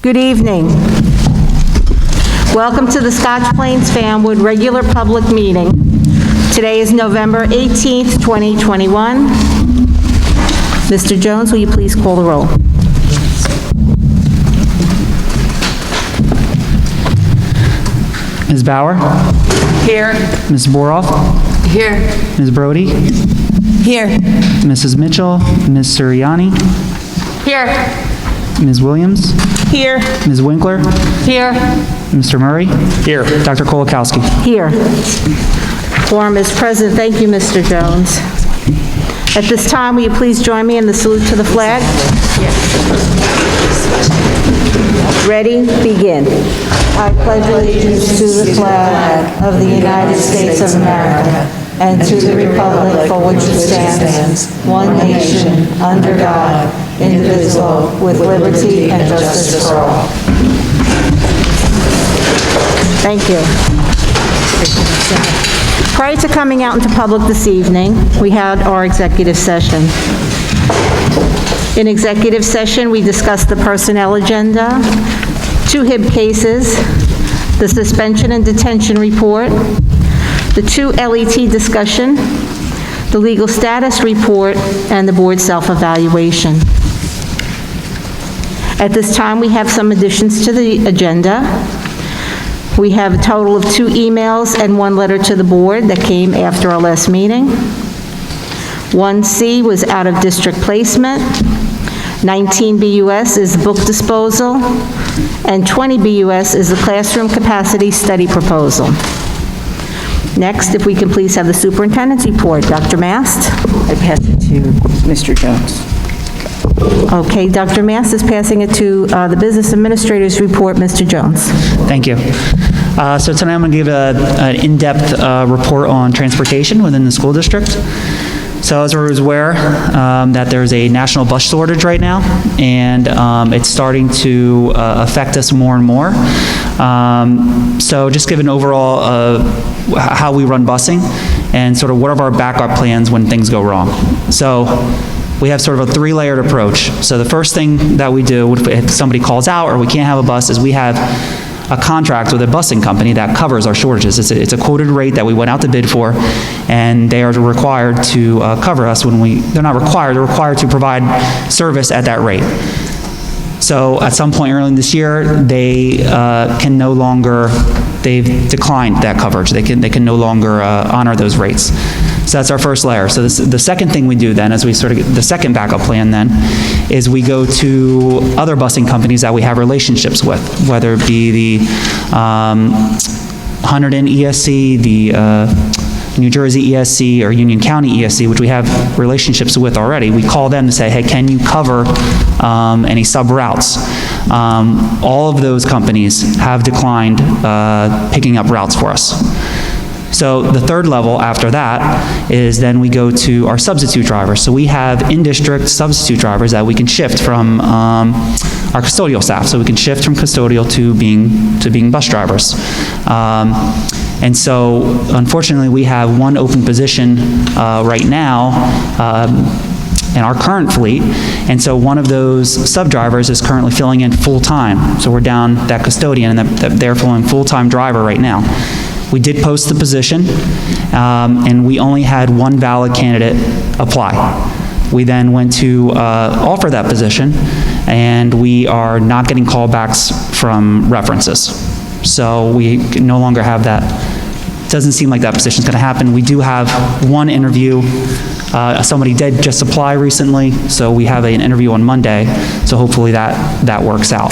Good evening. Welcome to the Scotch Plains Fanwood regular public meeting. Today is November 18th, 2021. Mr. Jones, will you please call the roll? Ms. Bauer? Here. Ms. Boroff? Here. Ms. Brody? Here. Mrs. Mitchell? Ms. Suriani? Here. Ms. Williams? Here. Ms. Winkler? Here. Mr. Murray? Here. Dr. Kolakowski? Here. Quorum is present. Thank you, Mr. Jones. At this time, will you please join me in the salute to the flag? Ready? Begin. I pledge allegiance to the flag of the United States of America and to the republic for which it stands, one nation, under God, indivisible, with liberty and justice for all. Thank you. Prior to coming out into public this evening, we had our executive session. In executive session, we discussed the personnel agenda, 2 HIB cases, the suspension and detention report, the 2 LET discussion, the legal status report, and the board self-evaluation. At this time, we have some additions to the agenda. We have a total of 2 emails and 1 letter to the board that came after our last meeting. 1C was out-of-district placement. 19 BUS is book disposal, and 20 BUS is the classroom capacity study proposal. Next, if we can please have the superintendent's report. Dr. Mast? I pass it to Mr. Jones. Okay, Dr. Mast is passing it to the business administrator's report, Mr. Jones. Thank you. So tonight I'm going to give an in-depth report on transportation within the school district. So as we're aware, that there's a national bus shortage right now, and it's starting to affect us more and more. So just give an overall how we run busing and sort of what are our backup plans when things go wrong. So we have sort of a 3-layered approach. So the first thing that we do if somebody calls out or we can't have a bus is we have a contract with a busing company that covers our shortages. It's a quoted rate that we went out to bid for, and they are required to cover us when they're not required, they're required to provide service at that rate. So at some point early this year, they can no longer, they've declined that coverage. They can no longer honor those rates. So that's our first layer. So the second thing we do then, as we sort of get the second backup plan then, is we go to other busing companies that we have relationships with, whether it be the Hunterdon ESC, the New Jersey ESC, or Union County ESC, which we have relationships with already. We call them to say, hey, can you cover any sub-routes? All of those companies have declined picking up routes for us. So the third level after that is then we go to our substitute drivers. So we have in-district substitute drivers that we can shift from our custodial staff. So we can shift from custodial to being bus drivers. And so unfortunately we have 1 open position right now in our current fleet, and so one of those sub-drivers is currently filling in full-time. So we're down that custodian, and they're filling full-time driver right now. We did post the position, and we only had 1 valid candidate apply. We then went to offer that position, and we are not getting callbacks from references. So we no longer have that. It doesn't seem like that position is going to happen. We do have 1 interview. Somebody did just apply recently, so we have an interview on Monday, so hopefully that works out.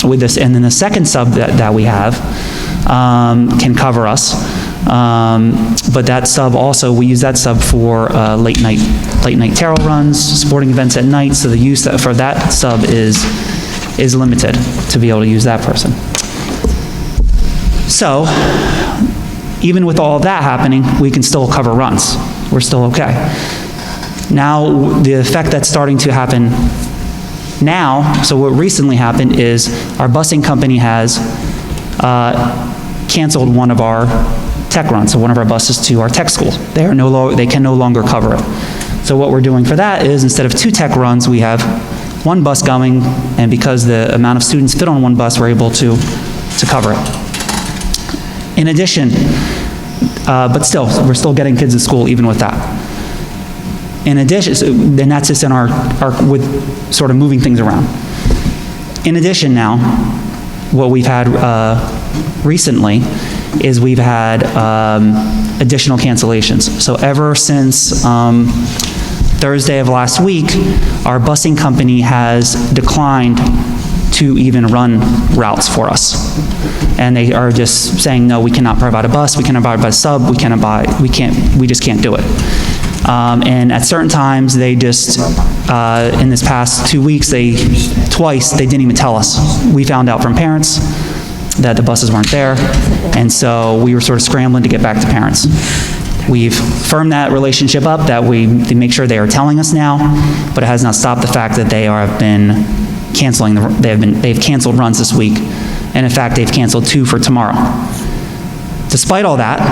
With this, and then the second sub that we have can cover us, but that sub also, we use that sub for late night tarot runs, sporting events at night, so the use for that sub is limited to be able to use that person. So even with all of that happening, we can still cover runs. We're still okay. Now the effect that's starting to happen now, so what recently happened is our busing company has canceled one of our tech runs, so one of our buses to our tech school. They can no longer cover it. So what we're doing for that is instead of 2 tech runs, we have one bus going, and because the amount of students fit on one bus, we're able to cover it. In addition, but still, we're still getting kids to school even with that. In addition, then that's just in our with sort of moving things around. In addition now, what we've had recently is we've had additional cancellations. So ever since Thursday of last week, our busing company has declined to even run routes for us. And they are just saying, no, we cannot provide a bus, we cannot provide a sub, we just can't do it. And at certain times, they just, in this past 2 weeks, twice, they didn't even tell us. We found out from parents that the buses weren't there, and so we were sort of scrambling to get back to parents. We've firmed that relationship up, that they make sure they are telling us now, but it has not stopped the fact that they have been canceling, they've canceled runs this week, and in fact, they've canceled 2 for tomorrow. Despite all that,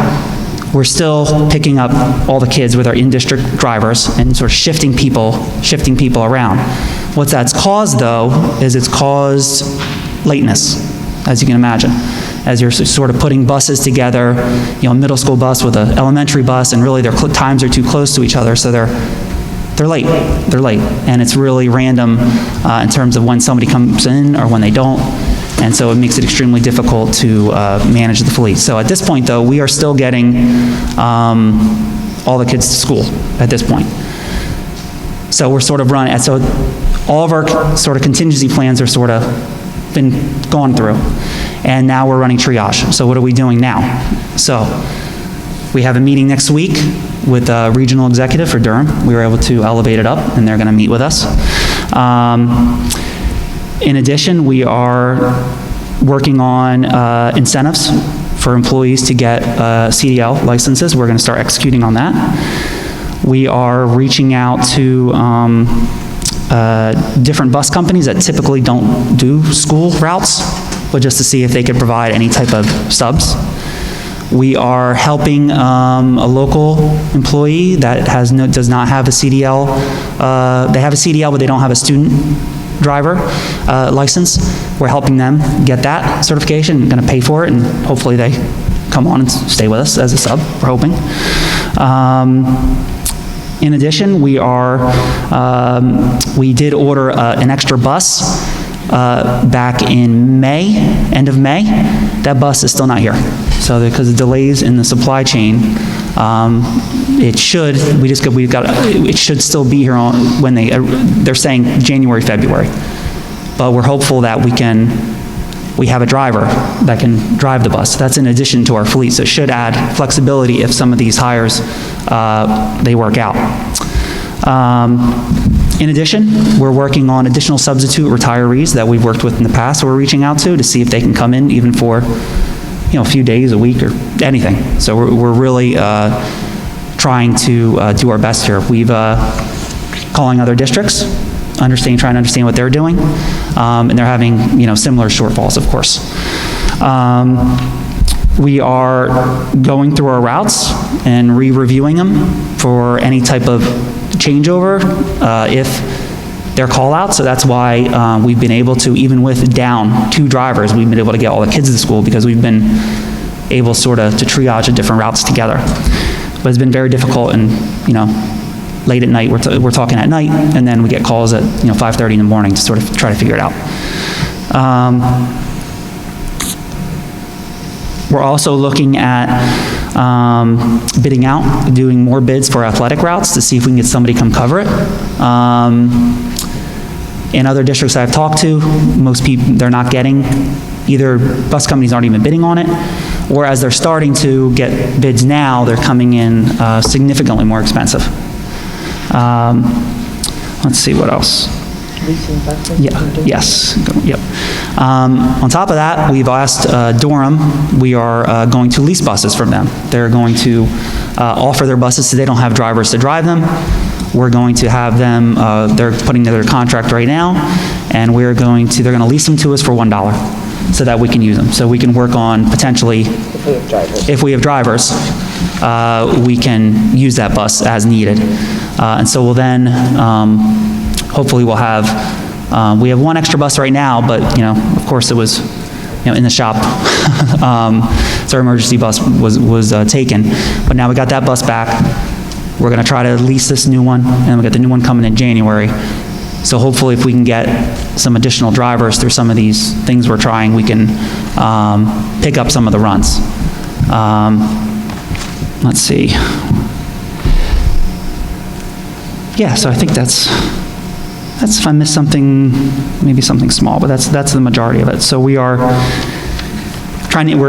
we're still picking up all the kids with our in-district drivers and sort of shifting people around. What that's caused, though, is it's caused lateness, as you can imagine. As you're sort of putting buses together, a middle school bus with an elementary bus, and really their times are too close to each other, so they're late. They're late, and it's really random in terms of when somebody comes in or when they don't. And so it makes it extremely difficult to manage the fleet. So at this point, though, we are still getting all the kids to school at this point. So we're sort of running, so all of our sort of contingency plans are sort of been gone through. And now we're running triage. So what are we doing now? So we have a meeting next week with a regional executive for Durham. We were able to elevate it up, and they're going to meet with us. In addition, we are working on incentives for employees to get CDL licenses. We're going to start executing on that. We are reaching out to different bus companies that typically don't do school routes, but just to see if they could provide any type of subs. We are helping a local employee that does not have a CDL. They have a CDL, but they don't have a student driver license. We're helping them get that certification. We're going to pay for it, and hopefully they come on and stay with us as a sub, we're hoping. In addition, we did order an extra bus back in May, end of May. That bus is still not here. So because of delays in the supply chain, it should still be here on when they're saying January, February. But we're hopeful that we have a driver that can drive the bus. That's in addition to our fleet, so it should add flexibility if some of these hires, they work out. In addition, we're working on additional substitute retirees that we've worked with in the past, so we're reaching out to see if they can come in even for a few days, a week, or anything. So we're really trying to do our best here. We've calling other districts, trying to understand what they're doing, and they're having similar shortfalls, of course. We are going through our routes and re-reviewing them for any type of changeover if they're call-outs. So that's why we've been able to, even with down 2 drivers, we've been able to get all the kids to school because we've been able sort of to triage the different routes together. But it's been very difficult, and late at night, we're talking at night, and then we get calls at 5:30 in the morning to sort of try to figure it out. We're also looking at bidding out, doing more bids for athletic routes to see if we can get somebody to come cover it. In other districts I've talked to, most people, they're not getting, either bus companies aren't even bidding on it, or as they're starting to get bids now, they're coming in significantly more expensive. Let's see what else. Yes. Yep. On top of that, we've asked Durham, we are going to lease buses from them. They're going to offer their buses so they don't have drivers to drive them. We're going to have them, they're putting together a contract right now, and they're going to lease them to us for $1 so that we can use them. So we can work on potentially, if we have drivers, we can use that bus as needed. And so we'll then, hopefully we'll have We have one extra bus right now, but, of course, it was, in the shop. So our emergency bus was taken. But now we got that bus back. We're going to try to lease this new one, and we got the new one coming in January. So hopefully if we can get some additional drivers through some of these things we're trying, we can pick up some of the runs. Let's see. Yeah, so I think that's if I missed something, maybe something small, but that's the majority of it. So we're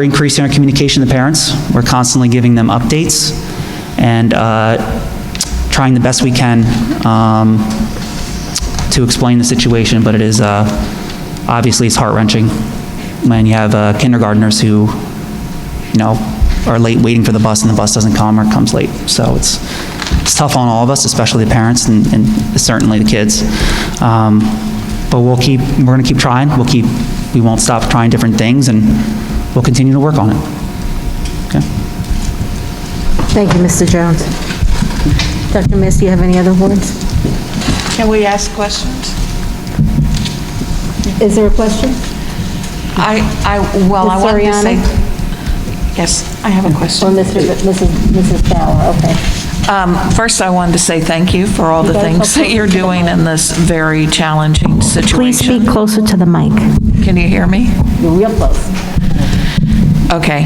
increasing our communication to parents. We're constantly giving them updates and trying the best we can to explain the situation, but it is, obviously it's heart-wrenching when you have kindergartners who, are late waiting for the bus and the bus doesn't come or comes late. So it's tough on all of us, especially the parents and certainly the kids. But we're going to keep trying. We won't stop trying different things, and we'll continue to work on it. Okay. Thank you, Mr. Jones. Dr. Miss, do you have any other words? Can we ask questions? Is there a question? I Ms. wanted to say, Soriano? yes, I have a question. Or Mrs. Bauer, okay. First, I wanted to say thank you for all the things that you're doing in this very challenging situation. Please speak closer to the mic. Can you hear me? You're real close. Okay.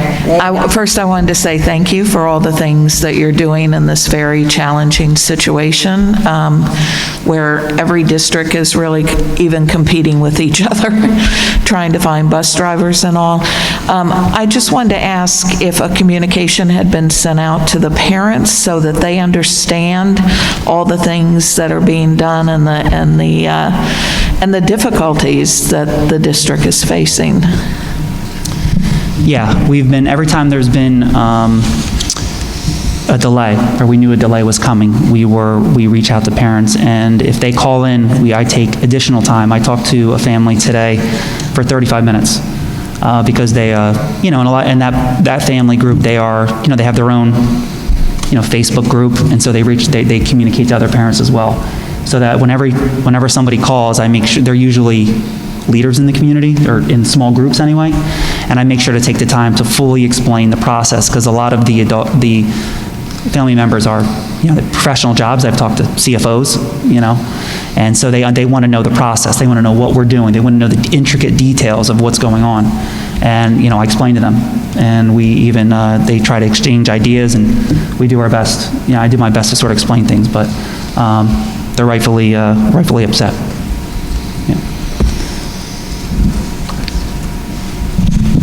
First, I wanted to say thank you for all the things that you're doing in this very challenging situation, where every district is really even competing with each other, trying to find bus drivers and all. I just wanted to ask if a communication had been sent out to the parents so that they understand all the things that are being done and the difficulties that the district is facing. Yeah, every time there's been a delay, or we knew a delay was coming, we reach out to parents, and if they call in, I take additional time. I talked to a family today for 35 minutes, because they, and that family group, they have their own, Facebook group, and so they communicate to other parents as well. So that whenever somebody calls, I make sure they're usually leaders in the community, or in small groups anyway, and I make sure to take the time to fully explain the process, because a lot of the family members are, professional jobs. I've talked to CFOs, and so they want to know the process. They want to know what we're doing. They want to know the intricate details of what's going on, and I explain to them, and we even they try to exchange ideas, and we do our best. I do my best to sort of explain things, but they're rightfully upset.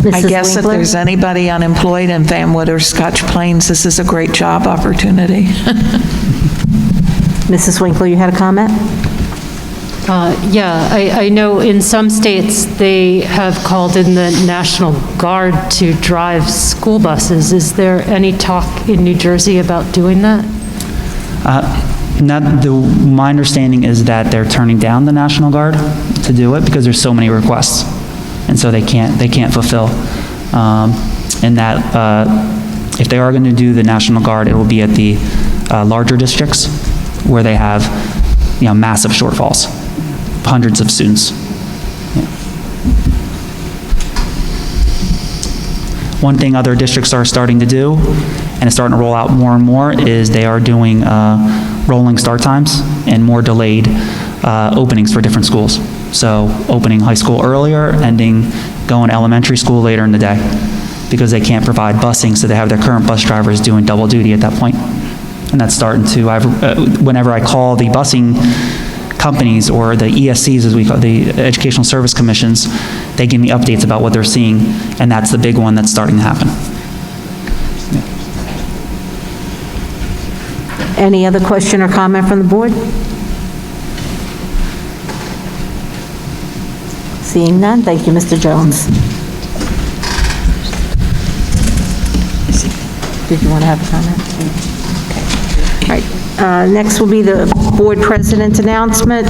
I guess if there's anybody unemployed in Vanwood or Scotch Plains, this is a great job opportunity. Mrs. Winkler, you had a comment? Yeah, I know in some states they have called in the National Guard to drive school buses. Is there any talk in New Jersey about doing that? My understanding is that they're turning down the National Guard to do it because there's so many requests, and so they can't fulfill. And that if they are going to do the National Guard, it will be at the larger districts where they have massive shortfalls, hundreds of students. One thing other districts are starting to do, and it's starting to roll out more and more, is they are doing rolling start times and more delayed openings for different schools. So opening high school earlier, going elementary school later in the day, because they can't provide busing, so they have their current bus drivers doing double duty at that point. And that's starting to, whenever I call the busing companies, or the ESCs, as we call the Educational Service Commissions, they give me updates about what they're seeing, and that's the big one that's starting to happen. Any other question or comment from the board? Seeing none, thank you, Mr. Jones. Did you want to have a comment? Okay. All right. Next will be the board president announcement.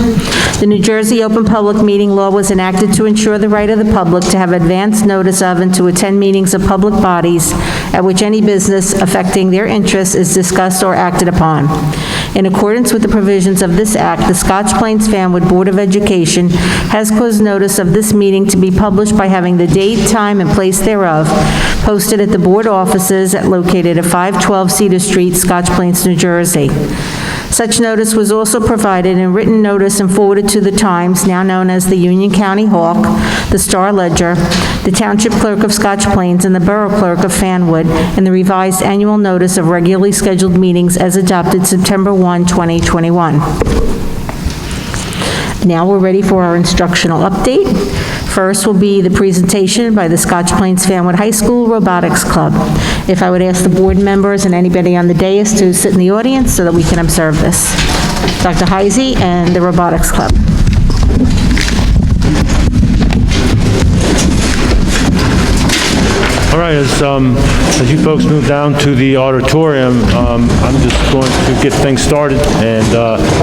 The New Jersey Open Public Meeting Law was enacted to ensure the right of the public to have advance notice of and to attend meetings of public bodies at which any business affecting their interests is discussed or acted upon. In accordance with the provisions of this act, the Scotch Plains Fanwood Board of Education has caused notice of this meeting to be published by having the date, time, and place thereof posted at the board offices located at 512 Cedar Street, Scotch Plains, New Jersey. Such notice was also provided in written notice and forwarded to the Times, now known as the Union County Hawk, the Star Ledger, the Township Clerk of Scotch Plains, and the Borough Clerk of Fanwood, and the revised annual notice of regularly scheduled meetings as adopted September 1, 2021. Now we're ready for our instructional update. First will be the presentation by the Scotch Plains Fanwood High School Robotics Club. If I would ask the board members and anybody on the dais to sit in the audience so that we can observe this. Dr. Heisey and the Robotics Club. All right, as you folks move down to the auditorium, I'm just going to get things started, and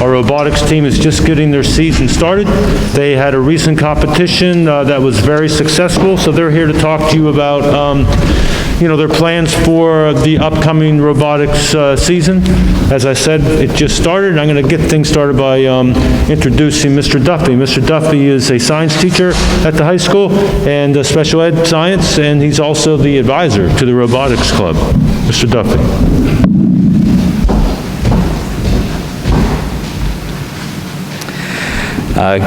our robotics team is just getting their season started. They had a recent competition that was very successful, so they're here to talk to you about their plans for the upcoming robotics season. As I said, it just started, and I'm going to get things started by introducing Mr. Duffy. Mr. Duffy is a science teacher at the high school and special ed science, and he's also the advisor to the Robotics Club. Mr. Duffy.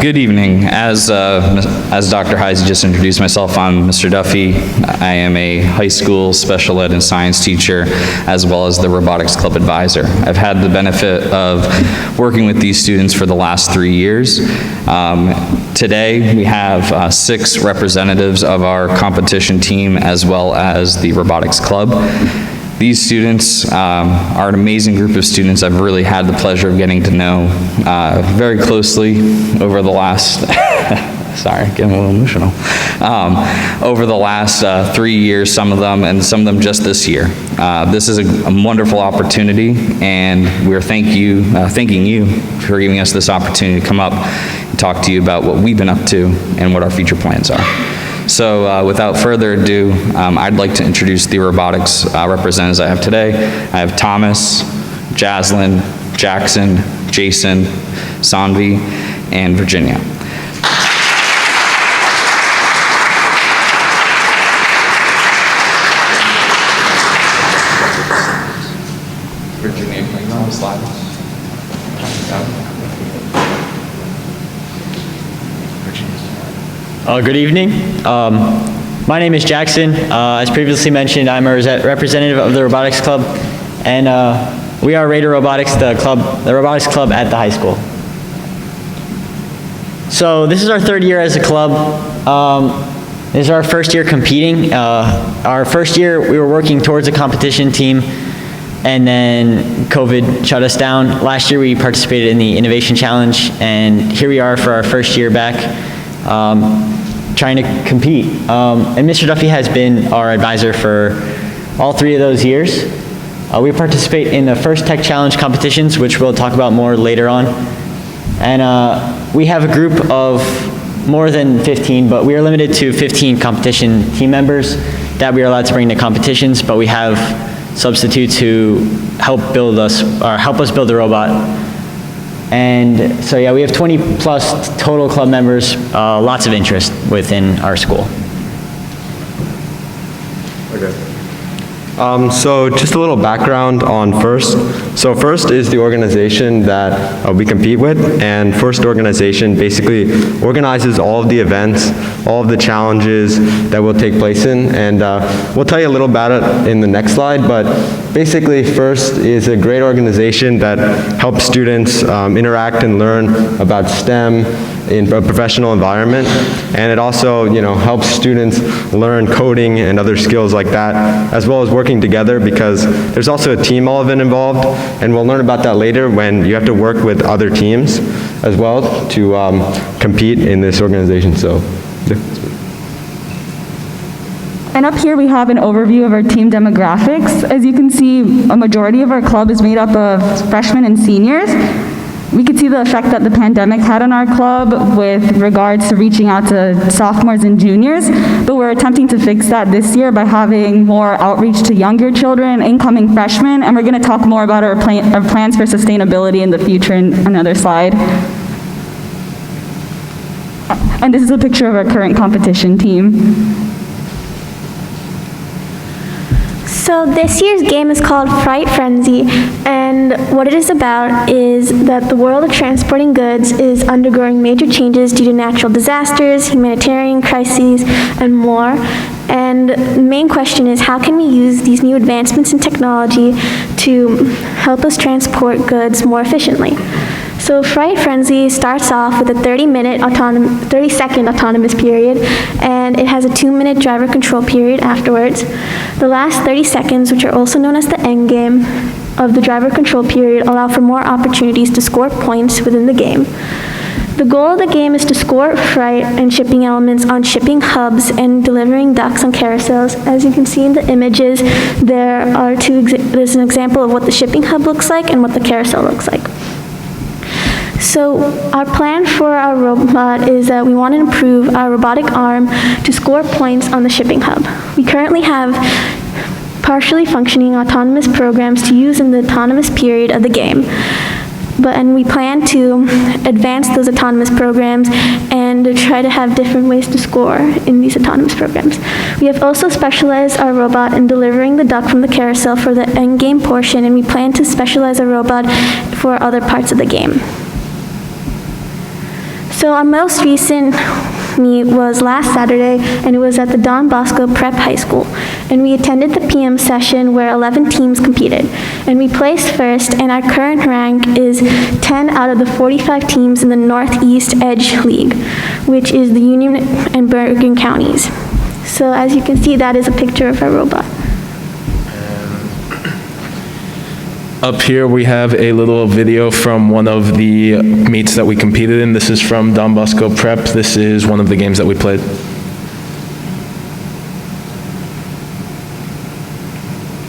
Good evening. As Dr. Heisey just introduced myself, I'm Mr. Duffy. I am a high school special ed and science teacher, as well as the Robotics Club advisor. I've had the benefit of working with these students for the last 3 years. Today, we have 6 representatives of our competition team, as well as the Robotics Club. These students are an amazing group of students I've really had the pleasure of getting to know very closely over the last, sorry, getting a little emotional, over the last 3 years, some of them, and some of them just this year. This is a wonderful opportunity, and we're thanking you for giving us this opportunity to come up and talk to you about what we've been up to and what our future plans are. So without further ado, I'd like to introduce the robotics representatives I have today. I have Thomas, Jaslyn, Jackson, Jason, Sanvi, and Virginia. Virginia, can you go on the slide? Good evening. My name is Jackson. As previously mentioned, I'm a representative of the Robotics Club, and we are Raider Robotics, the Robotics Club at the high school. So this is our 3rd year as a club. This is our 1st year competing. Our 1st year, we were working towards a competition team, and then COVID shut us down. Last year, we participated in the Innovation Challenge, and here we are for our 1st year back. Trying to compete. And Mr. Duffy has been our advisor for all 3 of those years. We participate in the first Tech Challenge competitions, which we'll talk about more later on. And we have a group of more than 15, but we are limited to 15 competition team members that we are allowed to bring to competitions, but we have substitutes who help us build the robot. And so yeah, we have 20 plus total club members, lots of interest within our school. Okay. So just a little background on FIRST. So FIRST is the organization that we compete with, and FIRST organization basically organizes all of the events, all of the challenges that will take place in, and we'll tell you a little about it in the next slide, but basically FIRST is a great organization that helps students interact and learn about STEM in a professional environment, and it also, helps students learn coding and other skills like that, as well as working together, because there's also a team element involved, and we'll learn about that later when you have to work with other teams as well to compete in this organization. So, yeah. And up here we have an overview of our team demographics. As you can see, a majority of our club is made up of freshmen and seniors. We could see the effect that the pandemic had on our club with regards to reaching out to sophomores and juniors, but we're attempting to fix that this year by having more outreach to younger children, incoming freshmen, and we're going to talk more about our plans for sustainability in the future in another slide. And this is a picture of our current competition team. So this year's game is called Fright Frenzy, and what it is about is that the world of transporting goods is undergoing major changes due to natural disasters, humanitarian crises, and more. And the main question is, how can we use these new advancements in technology to help us transport goods more efficiently? So Fright Frenzy starts off with a 30-second autonomous period, and it has a 2-minute driver control period afterwards. The last 30 seconds, which are also known as the end game of the driver control period, allow for more opportunities to score points within the game. The goal of the game is to score freight and shipping elements on shipping hubs and delivering docks on carousels. As you can see in the images, there's an example of what the shipping hub looks like and what the carousel looks like. So our plan for our robot is that we want to improve our robotic arm to score points on the shipping hub. We currently have partially functioning autonomous programs to use in the autonomous period of the game. And we plan to advance those autonomous programs and to try to have different ways to score in these autonomous programs. We have also specialized our robot in delivering the duck from the carousel for the end game portion, and we plan to specialize our robot for other parts of the game. So our most recent meet was last Saturday, and it was at the Don Bosco Prep High School. And we attended the PM session where 11 teams competed. And we placed first, and our current rank is 10 out of the 45 teams in the Northeast Edge League, which is the Union and Bergen counties. So as you can see, that is a picture of our robot. Up here we have a little video from one of the meets that we competed in. This is from Don Bosco Prep. This is one of the games that we played.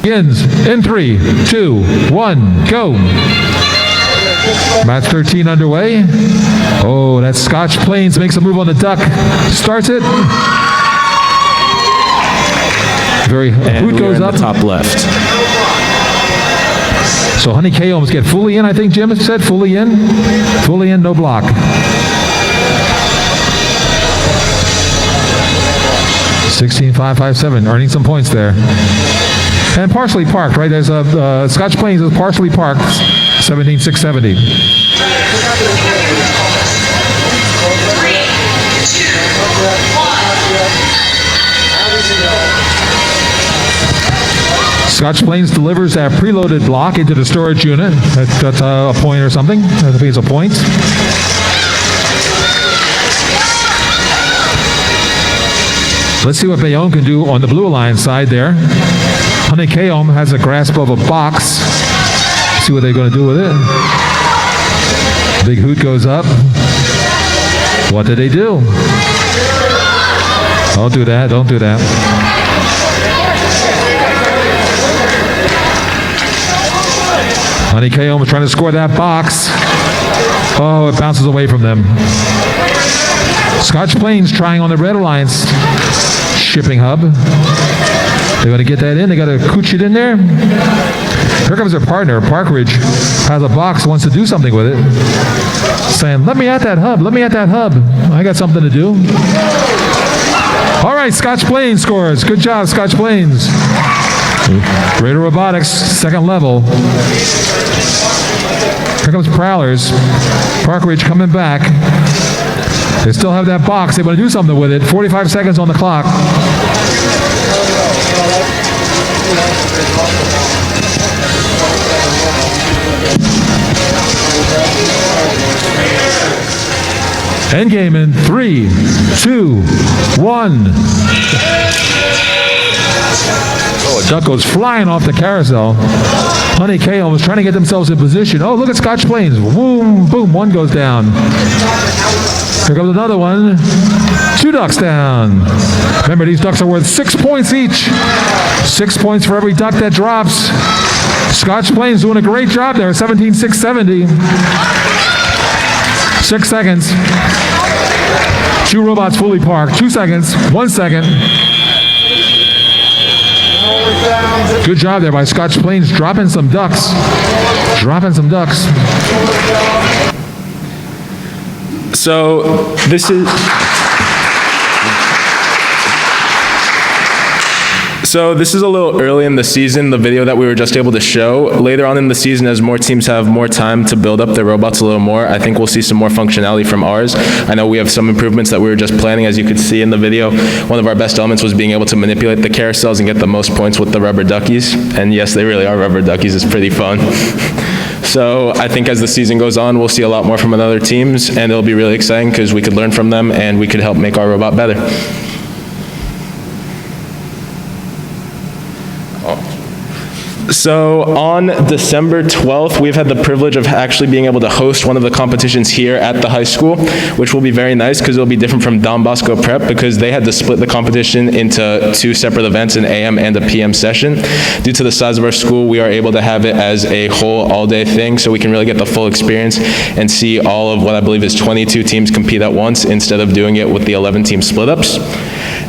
Begins in 3, 2, 1, go. Match 13 underway. Oh, that Scotch Plains makes a move on the duck. Starts it. Hoot goes up. Top left. So Honey K-Ohms get fully in, I think Jim said, fully in. Fully in, no block. (16.557), earning some points there. And partially parked, right? There's a Scotch Plains is partially parked, 17.670. 3, 2, 1. Scotch Plains delivers that preloaded block into the storage unit. That's a point or something. I think it's a point. Let's see what Bayonne can do on the Blue Alliance side there. Honey K-Ohm has a grasp of a box. See what they're going to do with it. Big hoot goes up. What did they do? Don't do that. Don't do that. Honey K-Ohm is trying to score that box. Oh, it bounces away from them. Scotch Plains trying on the Red Alliance shipping hub. They're going to get that in. They got to cooch it in there. Here comes their partner. Parkridge has a box, wants to do something with it. Saying, let me at that hub. Let me at that hub. I got something to do. All right, Scotch Plains scores. Good job, Scotch Plains. Greater Robotics, second level. Here comes Prowlers. Parkridge coming back. They still have that box. They want to do something with it. 45 seconds on the clock. Endgame in 3, 2, 1. Oh, a duck goes flying off the carousel. Honey K-Ohm was trying to get themselves in position. Oh, look at Scotch Plains. Boom, boom, one goes down. Here comes another one. 2 ducks down. Remember, these ducks are worth 6 points each. 6 points for every duck that drops. Scotch Plains doing a great job there, 17,670. 6 seconds. 2 robots fully parked. 2 seconds. 1 second. Good job there by Scotch Plains, dropping some ducks. Dropping some ducks. So this is a little early in the season, the video that we were just able to show. Later on in the season, as more teams have more time to build up their robots a little more, I think we'll see some more functionality from ours. I know we have some improvements that we were just planning. As you could see in the video, one of our best elements was being able to manipulate the carousels and get the most points with the rubber duckies. And yes, they really are rubber duckies. It's pretty fun. So I think as the season goes on, we'll see a lot more from other teams, and it'll be really exciting because we could learn from them and we could help make our robot better. So on December 12th, we've had the privilege of actually being able to host one of the competitions here at the high school, which will be very nice because it'll be different from Don Bosco Prep because they had to split the competition into 2 separate events, an AM and a PM session. Due to the size of our school, we are able to have it as a whole all-day thing so we can really get the full experience and see all of what I believe is 22 teams compete at once instead of doing it with the 11-team split-ups.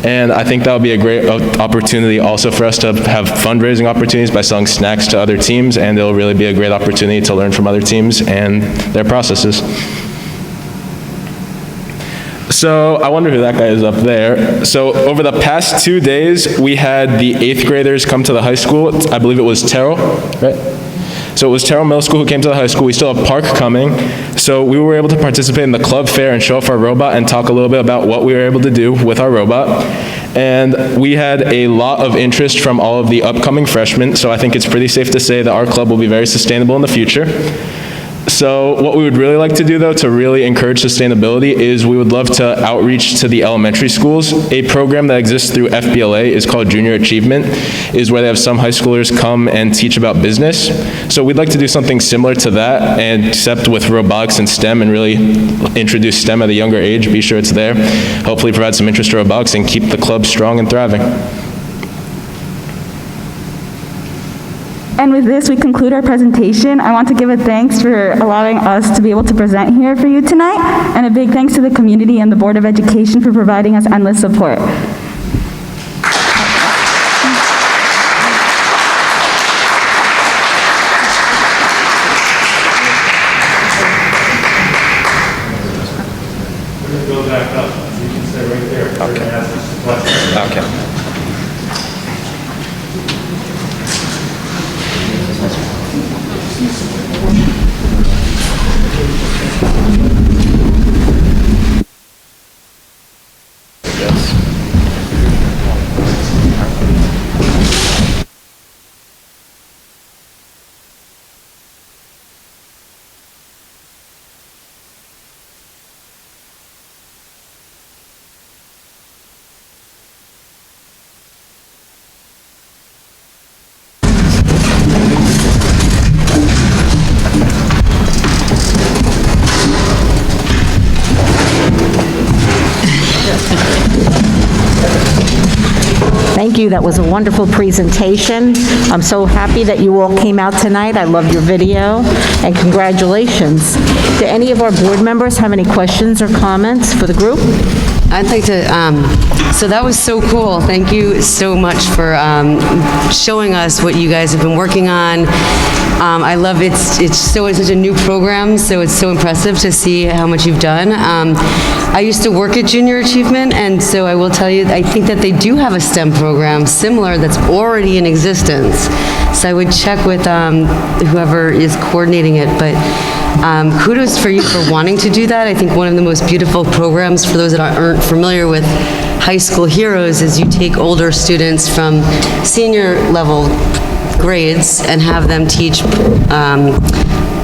And I think that would be a great opportunity also for us to have fundraising opportunities by selling snacks to other teams, and it'll really be a great opportunity to learn from other teams and their processes. So I wonder who that guy is up there. So over the past 2 days, we had the 8th graders come to the high school. I believe it was Terrell, right? So it was Terrell Middle School who came to the high school. We still have Park coming. So we were able to participate in the club fair and show off our robot and talk a little bit about what we were able to do with our robot. And we had a lot of interest from all of the upcoming freshmen, so I think it's pretty safe to say that our club will be very sustainable in the future. So what we would really like to do, though, to really encourage sustainability is we would love to outreach to the elementary schools. A program that exists through FBLA is called Junior Achievement, is where they have some high schoolers come and teach about business. So we'd like to do something similar to that, and except with robotics and STEM, and really introduce STEM at a younger age, be sure it's there, hopefully provide some interest to robotics, and keep the club strong and thriving. And with this, we conclude our presentation. I want to give a thanks for allowing us to be able to present here for you tonight, and a big thanks to the community and the Board of Education for providing us endless support. Go back up, so you can stay right there. Okay. Okay. Thank you. That was a wonderful presentation. I'm so happy that you all came out tonight. I love your video, and congratulations. Do any of our board members have any questions or comments for the group? I'd like to, so that was so cool. Thank you so much for showing us what you guys have been working on. I love it's such a new program, so it's so impressive to see how much you've done. I used to work at Junior Achievement, and so I will tell you, I think that they do have a STEM program similar that's already in existence. So I would check with whoever is coordinating it, but kudos for you for wanting to do that. I think one of the most beautiful programs for those that aren't familiar with high school heroes is you take older students from senior level grades and have them teach,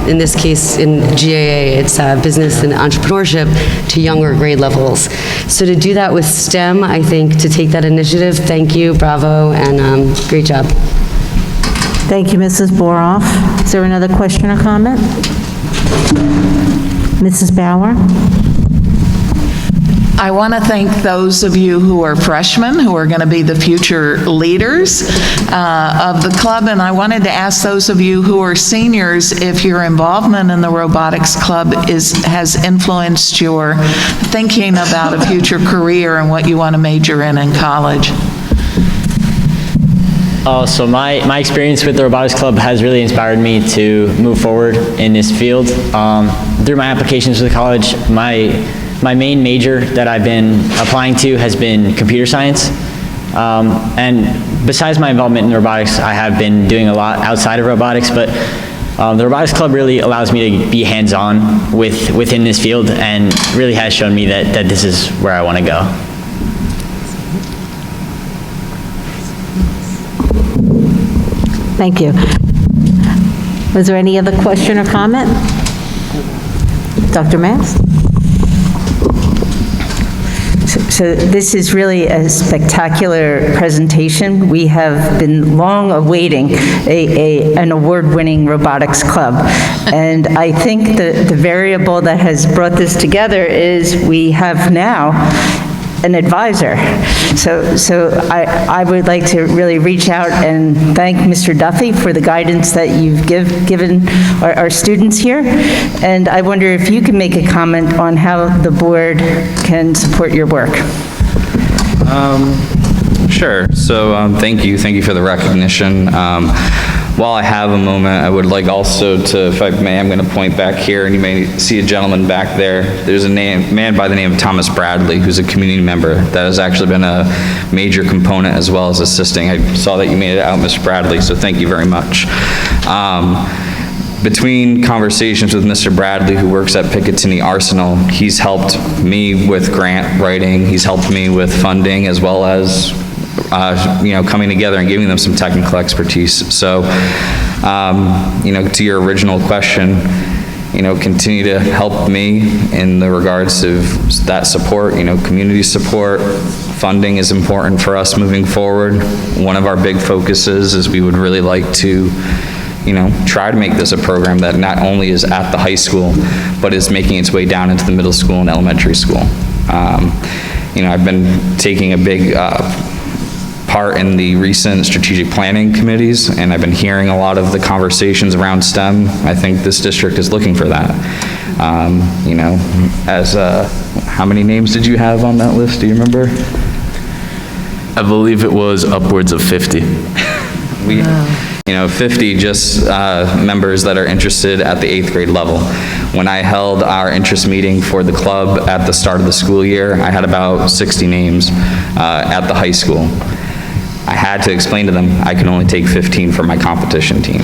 in this case in GAA, it's business and entrepreneurship, to younger grade levels. So to do that with STEM, I think to take that initiative, thank you, bravo, and great job. Thank you, Mrs. Boroff. Is there another question or comment? Mrs. Bauer? I want to thank those of you who are freshmen, who are going to be the future leaders of the club, and I wanted to ask those of you who are seniors if your involvement in the robotics club has influenced your thinking about a future career and what you want to major in college. So my experience with the Robotics Club has really inspired me to move forward in this field. Through my applications to the college, my main major that I've been applying to has been computer science. And besides my involvement in robotics, I have been doing a lot outside of robotics, but the Robotics Club really allows me to be hands-on within this field and really has shown me that this is where I want to go. Thank you. Was there any other question or comment? Dr. Mast? So this is really a spectacular presentation. We have been long awaiting an award-winning robotics club. And I think the variable that has brought this together is we have now an advisor. So I would like to really reach out and thank Mr. Duffy for the guidance that you've given our students here. And I wonder if you can make a comment on how the board can support your work. Sure. So thank you for the recognition. While I have a moment, I would like also to, if I may, I'm going to point back here, and you may see a gentleman back there. There's a man by the name of Thomas Bradley, who's a community member that has actually been a major component as well as assisting. I saw that you made it out, Mr. Bradley, so thank you very much. Between conversations with Mr. Bradley, who works at Picatinny Arsenal, he's helped me with grant writing, he's helped me with funding, as well as coming together and giving them some technical expertise. So, to your original question, continue to help me in the regards of that support, community support. Funding is important for us moving forward. One of our big focuses is we would really like to try to make this a program that not only is at the high school, but is making its way down into the middle school and elementary school. I've been taking a big part in the recent strategic planning committees, and I've been hearing a lot of the conversations around STEM. I think this district is looking for that. How many names did you have on that list? Do you remember? I believe it was upwards of 50. 50 just members that are interested at the 8th grade level. When I held our interest meeting for the club at the start of the school year, I had about 60 names at the high school. I had to explain to them I can only take 15 for my competition team.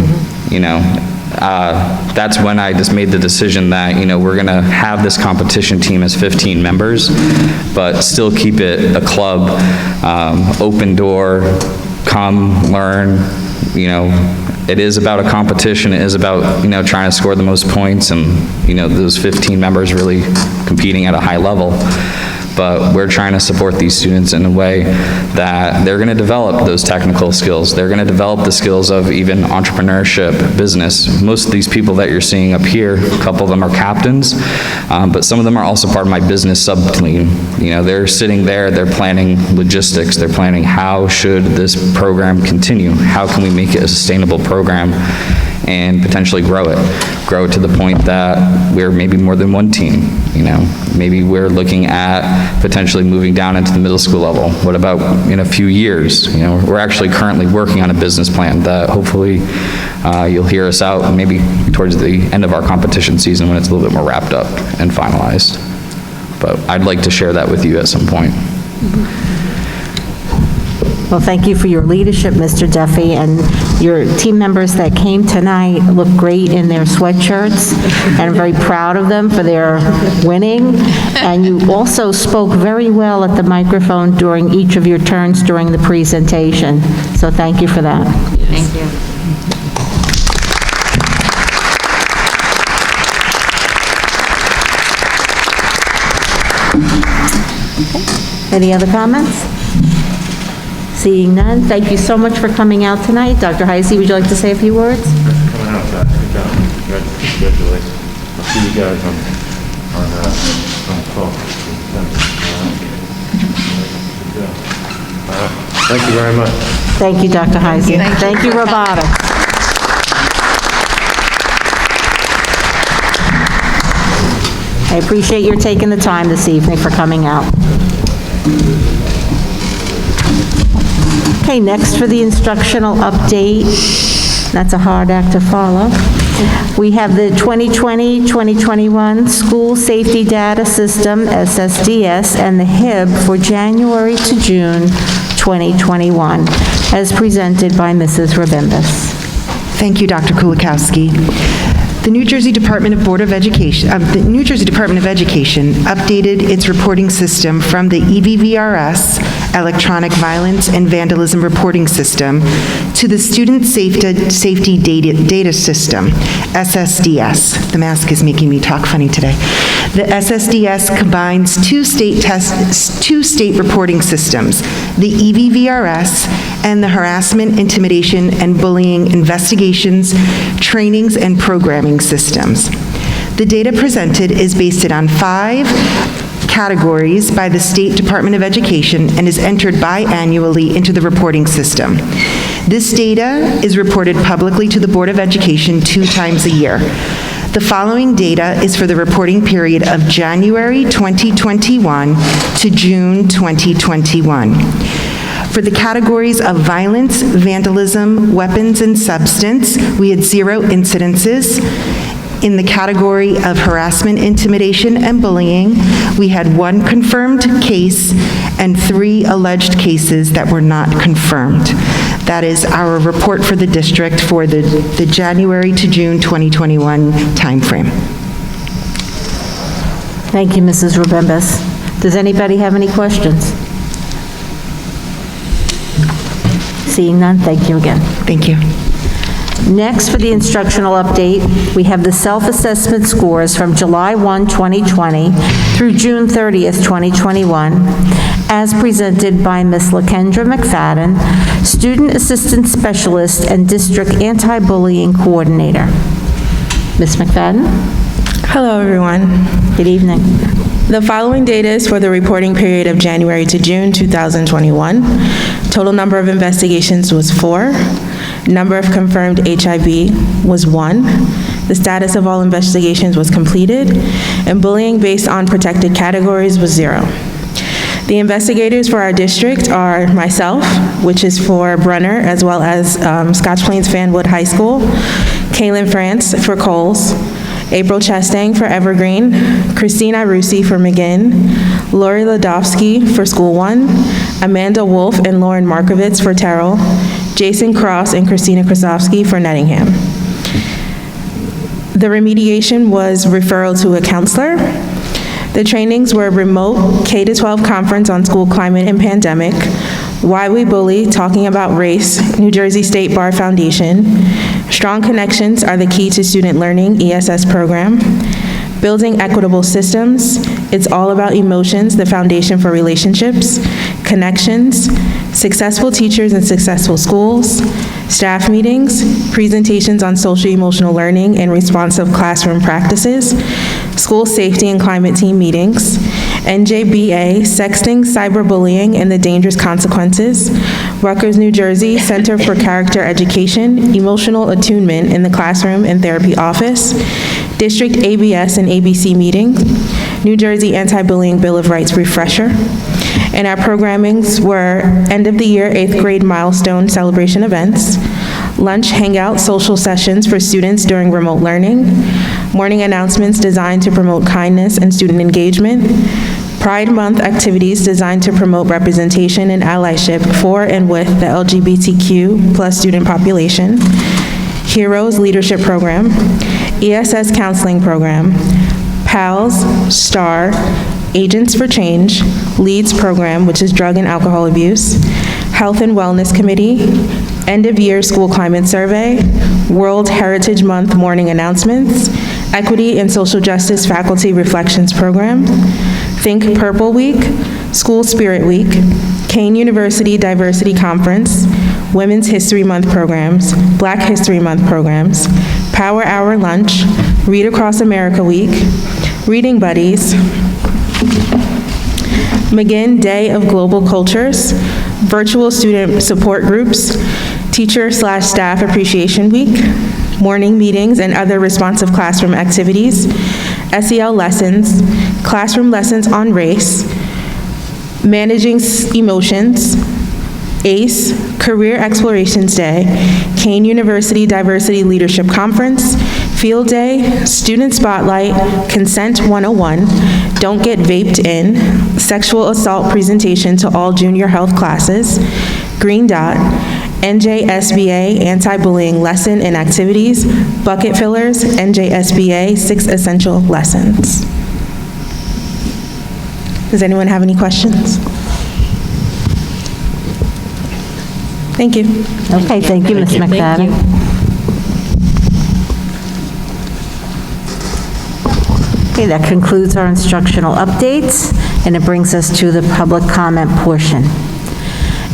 That's when I just made the decision that, we're gonna have this competition team as 15 members, but still keep it a club, open door, come, learn. It is about a competition. It is about, trying to score the most points and, those 15 members really competing at a high level. But we're trying to support these students in a way that they're going to develop those technical skills. They're going to develop the skills of even entrepreneurship, business. Most of these people that you're seeing up here, a couple of them are captains, but some of them are also part of my business sub-team. They're sitting there, they're planning logistics, they're planning how should this program continue? How can we make it a sustainable program and potentially grow it to the point that we're maybe more than one team, Maybe we're looking at potentially moving down into the middle school level. What about in a few years? We're actually currently working on a business plan that hopefully you'll hear us out maybe towards the end of our competition season when it's a little bit more wrapped up and finalized. But I'd like to share that with you at some point. Well, thank you for your leadership, Mr. Duffy, and your team members that came tonight look great in their sweatshirts, and I'm very proud of them for their winning. And you also spoke very well at the microphone during each of your turns during the presentation. So thank you for that. Thank you. Any other comments? Seeing none, thank you so much for coming out tonight. Dr. Heisey, would you like to say a few words? Coming out, guys. Good job. Congratulations. I'll see you guys on the 12th. Thank you very much. Thank you, Dr. Heisey. Thank you, Robotics. I appreciate your taking the time this evening for coming out. Okay, next for the instructional update. That's a hard act to follow. We have the 2020-2021 School Safety Data System, SSDS, and the HIB for January to June 2021, as presented by Mrs. Rabimbas. Thank you, Dr. Kulikowski. The New Jersey Department of Education updated its reporting system from the EVVRS, Electronic Violence and Vandalism Reporting System, to the Student Safety Data System, SSDS. The mask is making me talk funny today. The SSDS combines two state reporting systems, the EVVRS and the Harassment, Intimidation, and Bullying Investigations, Trainings, and Programming Systems. The data presented is based on 5 categories by the State Department of Education and is entered biannually into the reporting system. This data is reported publicly to the Board of Education 2 times a year. The following data is for the reporting period of January 2021 to June 2021. For the categories of violence, vandalism, weapons, and substance, we had 0 incidences. In the category of harassment, intimidation, and bullying, we had 1 confirmed case and 3 alleged cases that were not confirmed. That is our report for the district for the January to June 2021 timeframe. Thank you, Mrs. Rabimbas. Does anybody have any questions? Seeing none, thank you again. Thank you. Next, for the instructional update, we have the self-assessment scores from July 1, 2020 through June 30th, 2021, as presented by Ms. Lakendra McFadden, Student Assistant Specialist and District Anti-Bullying Coordinator. Ms. McFadden? Hello, everyone. Good evening. The following data is for the reporting period of January to June 2021. Total number of investigations was 4. Number of confirmed HIV was 1. The status of all investigations was completed, and bullying based on protected categories was 0. The investigators for our district are myself, which is for Brenner, as well as Scotch Plains Fanwood High School, Kaylin France for Coles, April Chastang for Evergreen, Christina Rusi for McGinn, Lori Ladovsky for School 1, Amanda Wolf and Lauren Markovitz for Terrell, Jason Cross and Christina Krasovsky for Nettingham. The remediation was referral to a counselor. The trainings were remote K-12 conference on school climate and pandemic, Why We Bully, Talking About Race, New Jersey State Bar Foundation, Strong Connections Are the Key to Student Learning, ESS program, Building Equitable Systems, It's All About Emotions, the Foundation for Relationships, Connections, Successful Teachers and Successful Schools, Staff Meetings, Presentations on Social Emotional Learning and Responsive Classroom Practices, School Safety and Climate Team Meetings, NJBA, Sexting, Cyberbullying, and the Dangerous Consequences, Rutgers, New Jersey, Center for Character Education, Emotional Attunement in the Classroom and Therapy Office, District ABS and ABC Meeting, New Jersey Anti-Bullying Bill of Rights Refresher, and our programmings were end of the year 8th grade milestone celebration events, lunch hangout social sessions for students during remote learning, morning announcements designed to promote kindness and student engagement, Pride Month activities designed to promote representation and allyship for and with the LGBTQ plus student population, Heroes Leadership Program, ESS Counseling Program, PALS, STAR, Agents for Change, LEADS Program, which is Drug and Alcohol Abuse, Health and Wellness Committee, End of Year School Climate Survey, World Heritage Month Morning Announcements, Equity and Social Justice Faculty Reflections Program, Think Purple Week, School Spirit Week, Kane University Diversity Conference, Women's History Month programs, Black History Month programs, Power Hour Lunch, Read Across America Week, Reading Buddies, McGinn Day of Global Cultures, virtual student support groups, teacher/staff appreciation week, morning meetings and other responsive classroom activities, SEL lessons, classroom lessons on race, managing emotions, ACE, Career Explorations Day, Kane University Diversity Leadership Conference, Field Day, Student Spotlight, Consent 101, Don't Get Vaped In, Sexual Assault Presentation to all junior health classes, Green Dot, NJSBA Anti-Bullying Lesson and Activities, Bucket Fillers, NJSBA 6 Essential Lessons. Does anyone have any questions? Thank you. Okay, thank you, Ms. McFadden. Okay, that concludes our instructional updates, and it brings us to the public comment portion.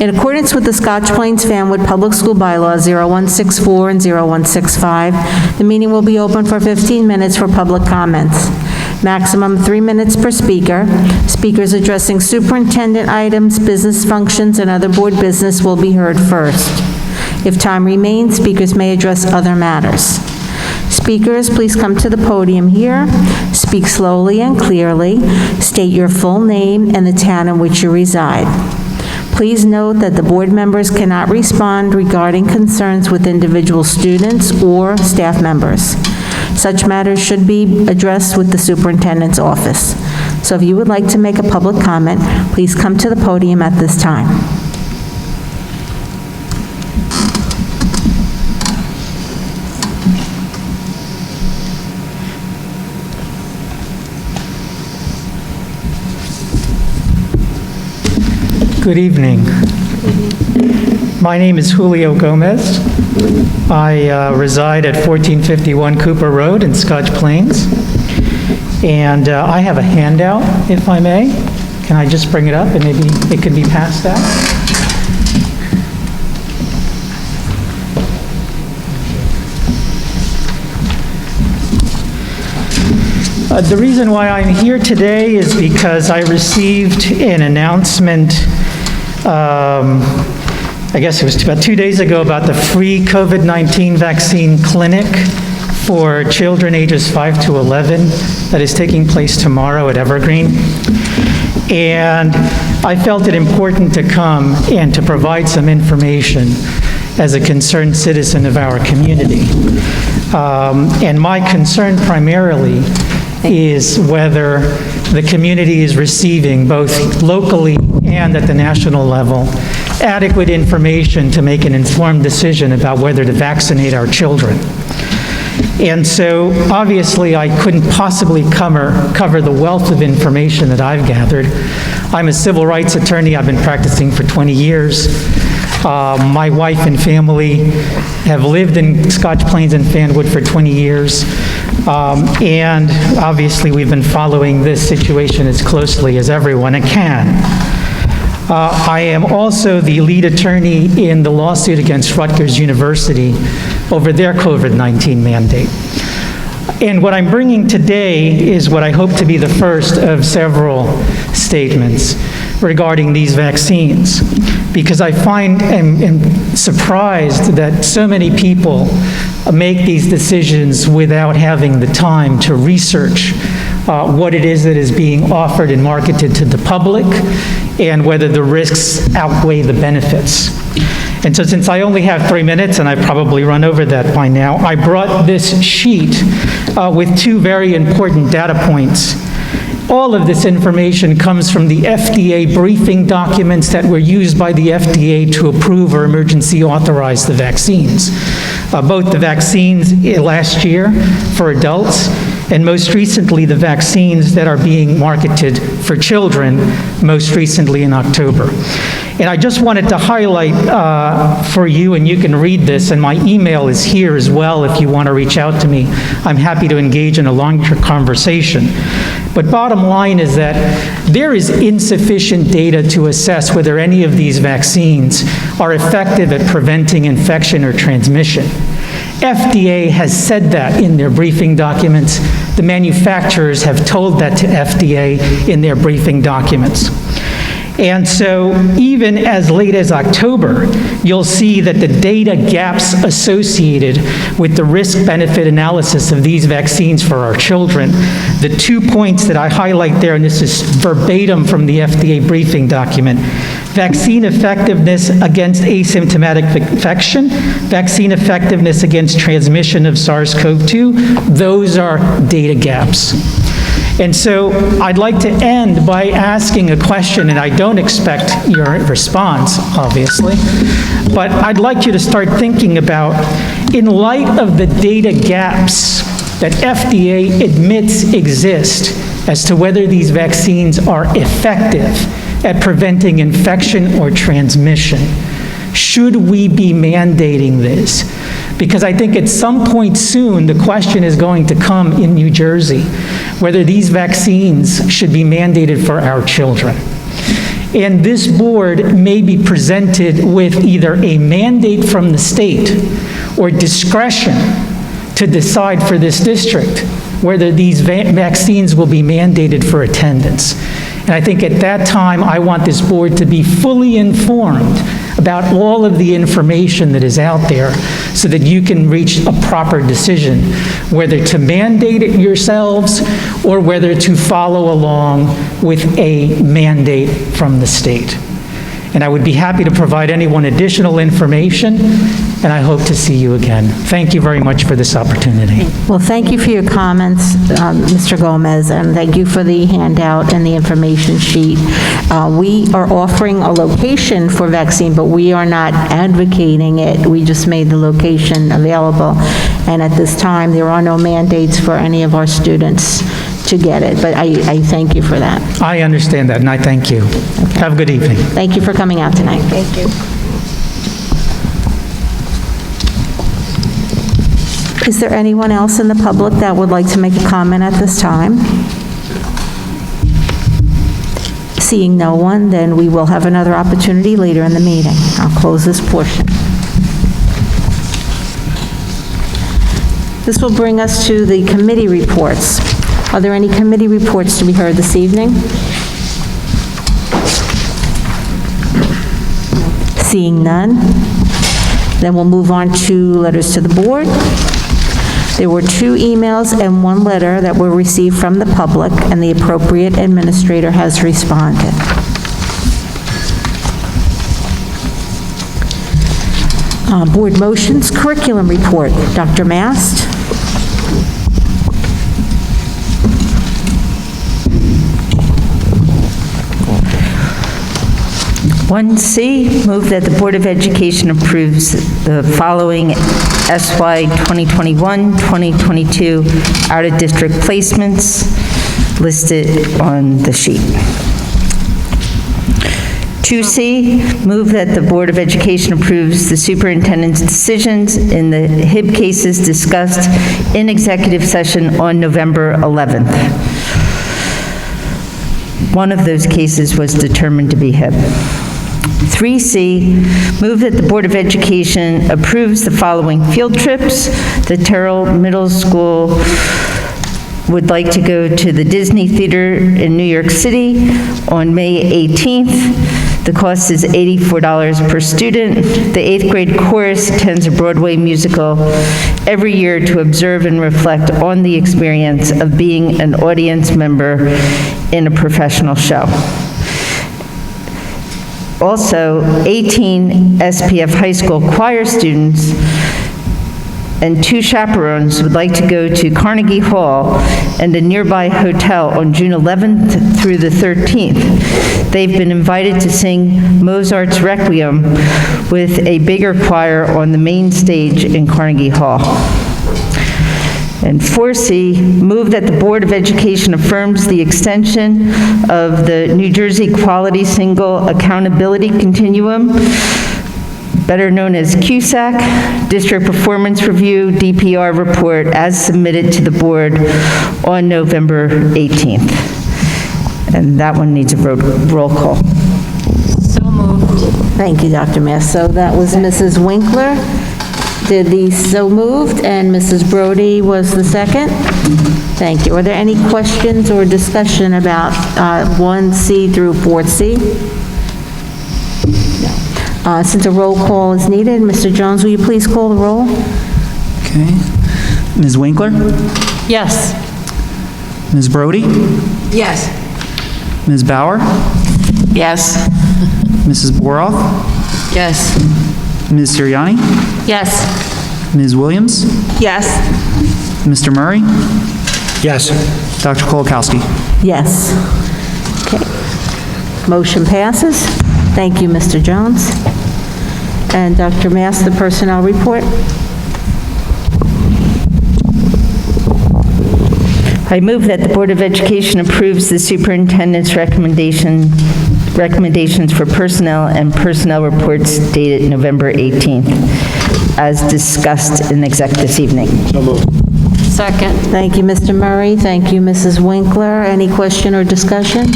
In accordance with the Scotch Plains Fanwood Public School Bylaws 0164 and 0165, the meeting will be open for 15 minutes for public comments. Maximum 3 minutes per speaker. Speakers addressing superintendent items, business functions, and other board business will be heard first. If time remains, speakers may address other matters. Speakers, please come to the podium here. Speak slowly and clearly. State your full name and the town in which you reside. Please note that the board members cannot respond regarding concerns with individual students or staff members. Such matters should be addressed with the superintendent's office. So if you would like to make a public comment, please come to the podium at this time. Good evening. My name is Julio Gomez. I reside at 1451 Cooper Road in Scotch Plains. And I have a handout, if I may. Can I just bring it up and maybe it could be passed out? The reason why I'm here today is because I received an announcement, I guess it was about 2 days ago, about the free COVID-19 vaccine clinic for children ages 5 to 11 that is taking place tomorrow at Evergreen. And I felt it important to come and to provide some information as a concerned citizen of our community. And my concern primarily is whether the community is receiving, both locally and at the national level, adequate information to make an informed decision about whether to vaccinate our children. And so, obviously, I couldn't possibly cover the wealth of information that I've gathered. I'm a civil rights attorney. I've been practicing for 20 years. My wife and family have lived in Scotch Plains and Fanwood for 20 years. And obviously, we've been following this situation as closely as everyone can. I am also the lead attorney in the lawsuit against Rutgers University over their COVID-19 mandate. And what I'm bringing today is what I hope to be the first of several statements regarding these vaccines, because I find and am surprised that so many people make these decisions without having the time to research what it is that is being offered and marketed to the public, and whether the risks outweigh the benefits. And so since I only have 3 minutes, and I've probably run over that by now, I brought this sheet with two very important data points. All of this information comes from the Fda briefing documents that were used by the FDA to approve or emergency authorize the vaccines. Both the vaccines last year for adults, and most recently the vaccines that are being marketed for children, most recently in October. And I just wanted to highlight for you, and you can read this, and my email is here as well if you want to reach out to me. I'm happy to engage in a longer conversation. But bottom line is that there is insufficient data to assess whether any of these vaccines are effective at preventing infection or transmission. FDA has said that in their briefing documents. The manufacturers have told that to FDA in their briefing documents. And so even as late as October, you'll see that the data gaps associated with the risk-benefit analysis of these vaccines for our children, the 2 points that I highlight there, and this is verbatim from the FDA briefing document, vaccine effectiveness against asymptomatic infection, vaccine effectiveness against transmission of SARS-CoV-2, those are data gaps. And so I'd like to end by asking a question, and I don't expect your response, obviously, but I'd like you to start thinking about, in light of the data gaps that FDA admits exist as to whether these vaccines are effective at preventing infection or transmission, should we be mandating this? Because I think at some point soon, the question is going to come in New Jersey, whether these vaccines should be mandated for our children. And this board may be presented with either a mandate from the state or discretion to decide for this district whether these vaccines will be mandated for attendance. And I think at that time, I want this board to be fully informed about all of the information that is out there so that you can reach a proper decision, whether to mandate it yourselves or whether to follow along with a mandate from the state. And I would be happy to provide anyone additional information, and I hope to see you again. Thank you very much for this opportunity. Well, thank you for your comments, Mr. Gomez, and thank you for the handout and the information sheet. We are offering a location for vaccine, but we are not advocating it. We just made the location available. And at this time, there are no mandates for any of our students to get it, but I thank you for that. I understand that, and I thank you. Okay. Have a good evening. Thank you for coming out tonight. Thank you. Is there anyone else in the public that would like to make a comment at this time? Seeing no one, then we will have another opportunity later in the meeting. I'll close this portion. This will bring us to the committee reports. Are there any committee reports to be heard this evening? Seeing none, then we'll move on to letters to the board. There were 2 emails and 1 letter that were received from the public, and the appropriate administrator has responded. Board motions, curriculum report. Dr. Mast? 1C, move that the Board of Education approves the following SY 2021-2022 out-of-district placements listed on the sheet. 2C, move that the Board of Education approves the superintendent's decisions in the HIB cases discussed in executive session on November 11th. One of those cases was determined to be HIB. 3C, move that the Board of Education approves the following field trips. The Terrell Middle School would like to go to the Disney Theater in New York City on May 18th. The cost is $84 per student. The 8th grade chorus attends a Broadway musical every year to observe and reflect on the experience of being an audience member in a professional show. Also, 18 SPF high school choir students and 2 chaperones would like to go to Carnegie Hall and a nearby hotel on June 11th through the 13th. They've been invited to sing Mozart's Requiem with a bigger choir on the main stage in Carnegie Hall. And 4C, move that the Board of Education affirms the extension of the New Jersey Quality Single Accountability Continuum, better known as QSAC, District Performance Review, DPR report as submitted to the board on November 18th. And that one needs a roll call. So moved. Thank you, Dr. Mast. So that was Mrs. Winkler did the so moved, and Mrs. Brody was the second. Thank you. Are there any questions or discussion about 1C through 4C? Since a roll call is needed, Mr. Jones, will you please call the roll? Okay. Ms. Winkler? Yes. Ms. Brody? Yes. Ms. Bauer? Yes. Mrs. Boroff? Yes. Ms. Siriani? Yes. Ms. Williams? Yes. Mr. Murray? Yes. Dr. Kolakowski? Yes. Okay. Motion passes. Thank you, Mr. Jones. And Dr. Mass, the personnel report. I move that the Board of Education approves the superintendent's recommendations for personnel and personnel reports dated November 18th, as discussed in exec this evening. Second. Thank you, Mr. Murray. Thank you, Mrs. Winkler. Any question or discussion?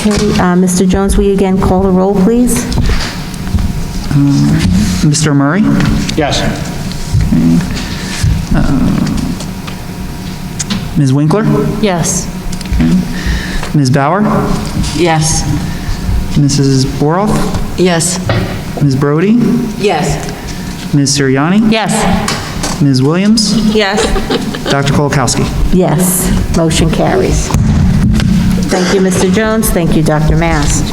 Okay, Mr. Jones, will you again call the roll, please? Mr. Murray? Yes. Ms. Winkler? Yes. Ms. Bauer? Yes. Mrs. Boroff? Yes. Ms. Brody? Yes. Ms. Siriani? Yes. Ms. Williams? Yes. Dr. Kolakowski? Yes. Motion carries. Thank you, Mr. Jones. Thank you, Dr. Mast.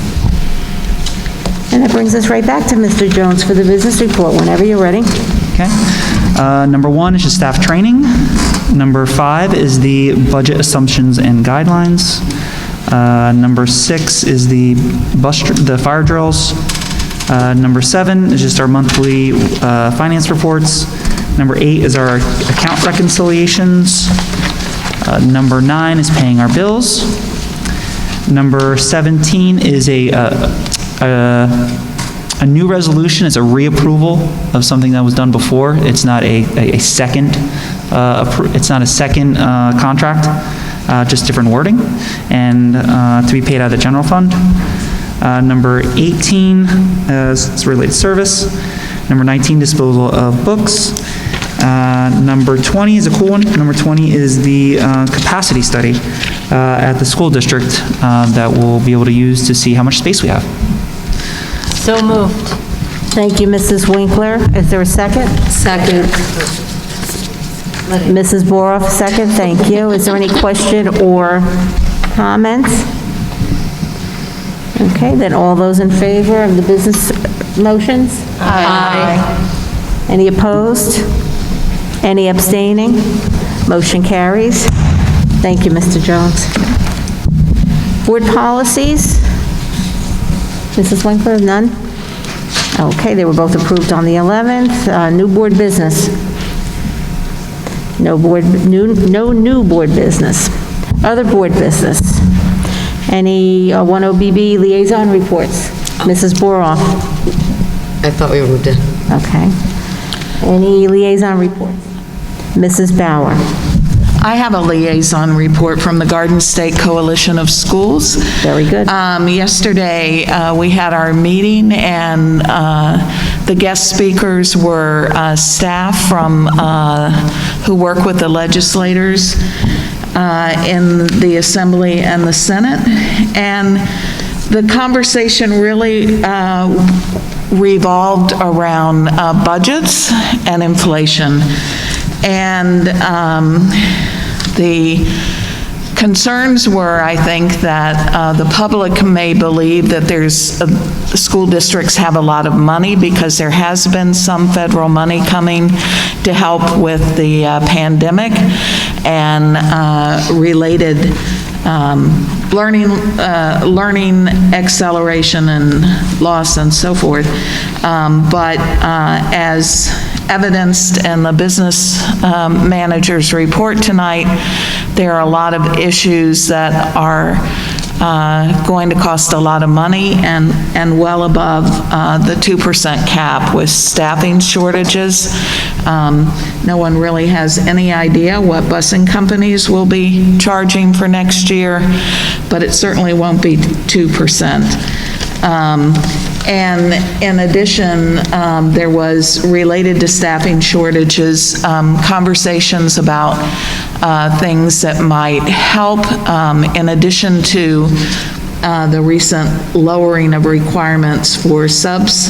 And that brings us right back to Mr. Jones for the business report, whenever you're ready. Okay. Number 1 is just staff training. Number 5 is the budget assumptions and guidelines. Number 6 is the fire drills. Number 7 is just our monthly finance reports. Number 8 is our account reconciliations. Number 9 is paying our bills. Number 17 is a new resolution. It's a reapproval of something that was done before. It's not a second. It's not a second contract. Just different wording, and to be paid out of the general fund. Number 18 is related service. Number 19, disposal of books. Number 20 is a cool one. Number 20 is the capacity study at the school district that we'll be able to use to see how much space we have. So moved. Thank you, Mrs. Winkler. Is there a second? Second. Mrs. Boroff, second. Thank you. Is there any question or comments? Okay, then all those in favor of the business motions? Aye. Any opposed? Any abstaining? Motion carries. Thank you, Mr. Jones. Board policies? Mrs. Winkler, none? Okay, they were both approved on the 11th. New board business? No new board business. Other board business? Any 10BB liaison reports? Mrs. Boroff? I thought we moved it. Okay. Any liaison reports? Mrs. Bauer? I have a liaison report from the Garden State Coalition of Schools. Very good. Yesterday, we had our meeting, and the guest speakers were staff from who work with the legislators in the Assembly and the Senate. And the conversation really revolved around budgets and inflation. And the concerns were, I think, that the public may believe that school districts have a lot of money because there has been some federal money coming to help with the pandemic and related learning acceleration and loss and so forth. But as evidenced in the business manager's report tonight, there are a lot of issues that are going to cost a lot of money and well above the 2% cap with staffing shortages. No one really has any idea what busing companies will be charging for next year, but it certainly won't be 2%. And in addition, there was, related to staffing shortages, conversations about things that might help in addition to the recent lowering of requirements for subs,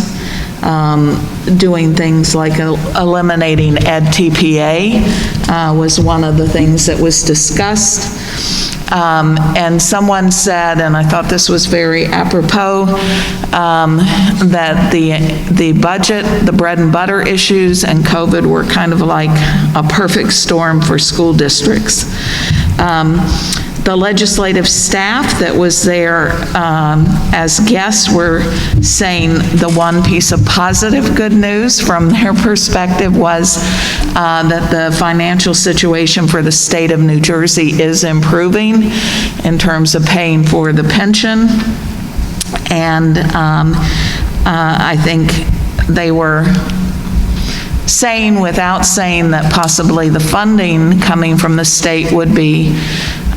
doing things like eliminating EdTPA was one of the things that was discussed. And someone said, and I thought this was very apropos, that the budget, the bread and butter issues, and COVID were kind of like a perfect storm for school districts. The legislative staff that was there as guests were saying the one piece of positive good news from their perspective was that the financial situation for the state of New Jersey is improving in terms of paying for the pension. And I think they were saying without saying that possibly the funding coming from the state would be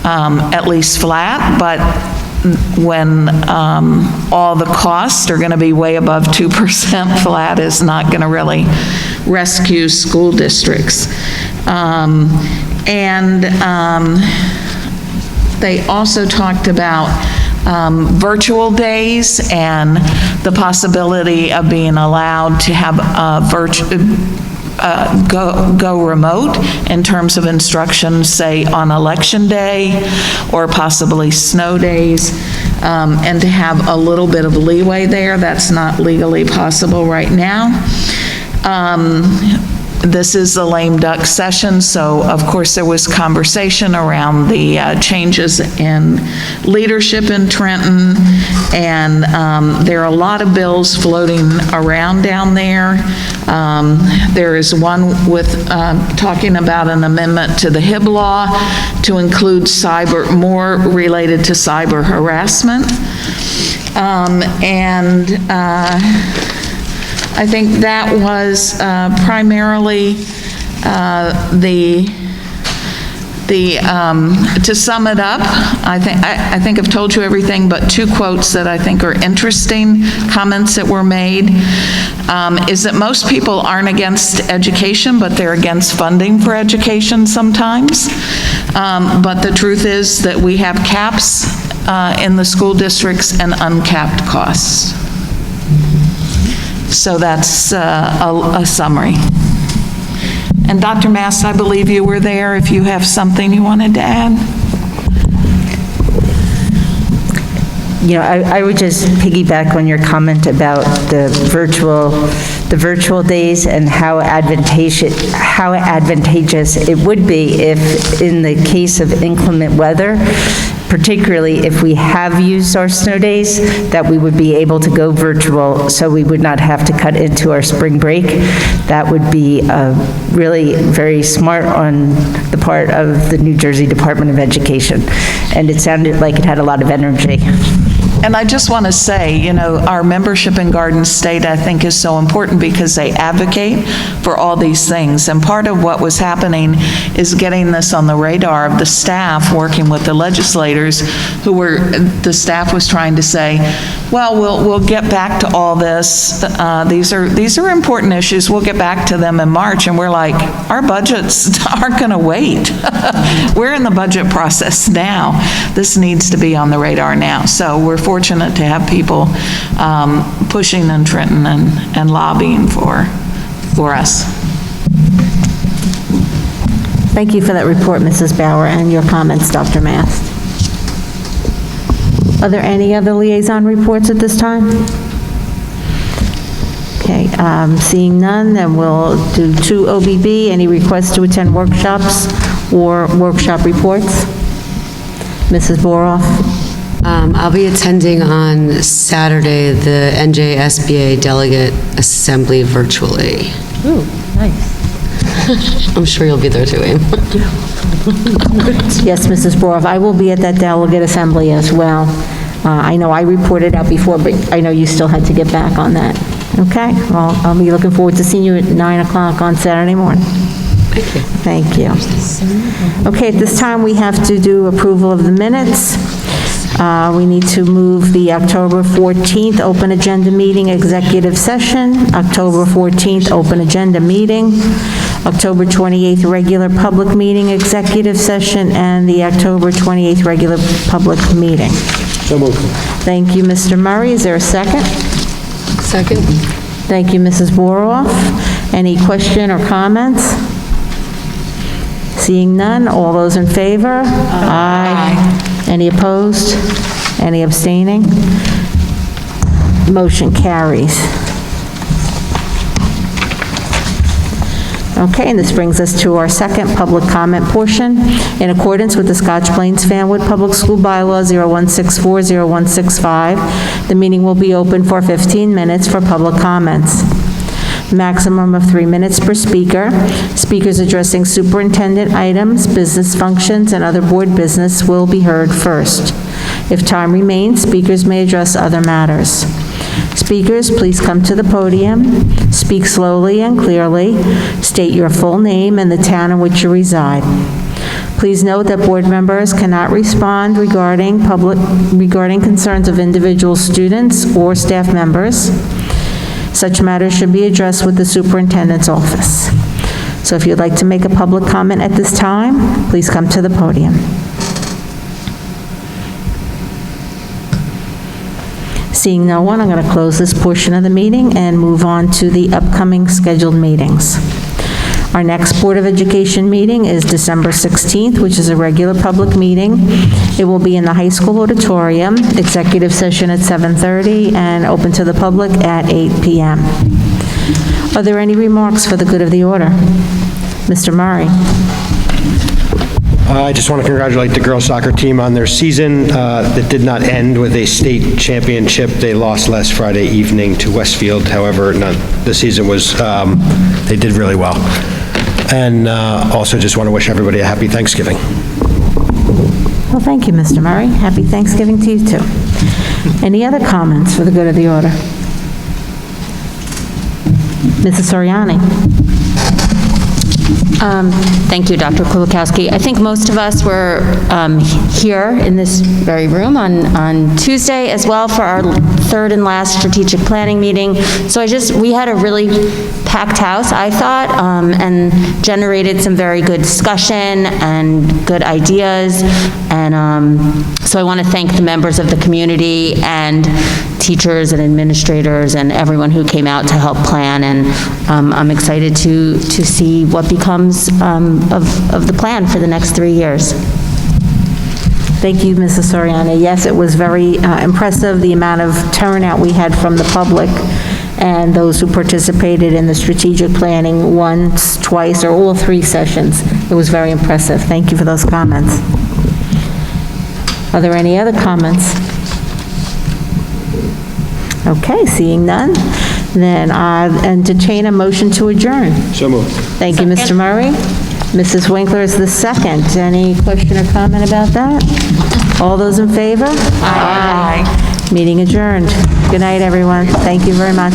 at least flat, but when all the costs are going to be way above 2%, flat is not going to really rescue school districts. They also talked about virtual days and the possibility of being allowed to have go remote in terms of instruction, say on election day or possibly snow days, and to have a little bit of leeway there. That's not legally possible right now. This is the lame duck session, so of course there was conversation around the changes in leadership in Trenton, and there are a lot of bills floating around down there. There is one with talking about an amendment to the HIB law to include more related to cyber harassment. I think that was primarily to sum it up, I think I've told you everything but two quotes that I think are interesting comments that were made, is that most people aren't against education, but they're against funding for education sometimes. But the truth is that we have caps in the school districts and uncapped costs. So that's a summary. And Dr. Mast, I believe you were there if you have something you wanted to add. You know, I would just piggyback on your comment about the virtual days and how advantageous it would be if, in the case of inclement weather, particularly if we have used our snow days, that we would be able to go virtual so we would not have to cut into our spring break. That would be really very smart on the part of the New Jersey Department of Education. And it sounded like it had a lot of energy. And I just want to say, you know, our membership in Garden State, I think, is so important because they advocate for all these things. And part of what was happening is getting this on the radar of the staff working with the legislators the staff was trying to say, well, we'll get back to all this. These are important issues. We'll get back to them in March. And we're like, our budgets aren't going to wait. We're in the budget process now. This needs to be on the radar now. So we're fortunate to have people pushing in Trenton and lobbying for us. Thank you for that report, Mrs. Bauer, and your comments, Dr. Mast. Are there any other liaison reports at this time? Okay, seeing none, then we'll do 2 OBB. Any requests to attend workshops or workshop reports? Mrs. Boroff? I'll be attending on Saturday the NJSBA Delegate Assembly virtually. Ooh, nice. I'm sure you'll be there too, Aim. Yes, Mrs. Boroff, I will be at that delegate assembly as well. I know I reported out before, but I know you still had to get back on that. Okay, well, I'll be looking forward to seeing you at 9 o'clock on Saturday morning. Thank you. Okay, at this time, we have to do approval of the minutes. We need to move the October 14th open agenda meeting executive session, October 14th open agenda meeting, October 28th regular public meeting executive session, and the October 28th regular public meeting. So moved. Thank you, Mr. Murray. Is there a second? Second. Thank you, Mrs. Boroff. Any question or comments? Seeing none, all those in favor? Aye. Any opposed? Any abstaining? Motion carries. Okay, and this brings us to our second public comment portion. In accordance with the Scotch Plains Fanwood Public School Bylaw 0164-0165, the meeting will be open for 15 minutes for public comments. Maximum of 3 minutes per speaker. Speakers addressing superintendent items, business functions, and other board business will be heard first. If time remains, speakers may address other matters. Speakers, please come to the podium, speak slowly and clearly, state your full name and the town in which you reside. Please note that board members cannot respond regarding concerns of individual students or staff members. Such matters should be addressed with the superintendent's office. So if you'd like to make a public comment at this time, please come to the podium. Seeing no one, I'm going to close this portion of the meeting and move on to the upcoming scheduled meetings. Our next Board of Education meeting is December 16th, which is a regular public meeting. It will be in the high school auditorium, executive session at 7:30, and open to the public at 8 p.m. Are there any remarks for the good of the order? Mr. Murray. I just want to congratulate the girls soccer team on their season that did not end with a state championship. They lost last Friday evening to Westfield. However, the season was, they did really well. And also just want to wish everybody a happy Thanksgiving. Well, thank you, Mr. Murray. Happy Thanksgiving to you, too. Any other comments for the good of the order? Mrs. Soriani. Thank you, Dr. Kulikowski. I think most of us were here in this very room on Tuesday as well for our third and last strategic planning meeting. So we had a really packed house, I thought, and generated some very good discussion and good ideas. And so I want to thank the members of the community and teachers and administrators and everyone who came out to help plan, and I'm excited to see what becomes of the plan for the next 3 years. Thank you, Mrs. Soriani. Yes, it was very impressive, the amount of turnout we had from the public and those who participated in the strategic planning once, twice, or all 3 sessions. It was very impressive. Thank you for those comments. Are there any other comments? Okay, seeing none, then I'll entertain a motion to adjourn. So moved. Thank you, Mr. Murray. Mrs. Winkler is the second. Any question or comment about that? All those in favor? Aye. Meeting adjourned. Good night, everyone. Thank you very much.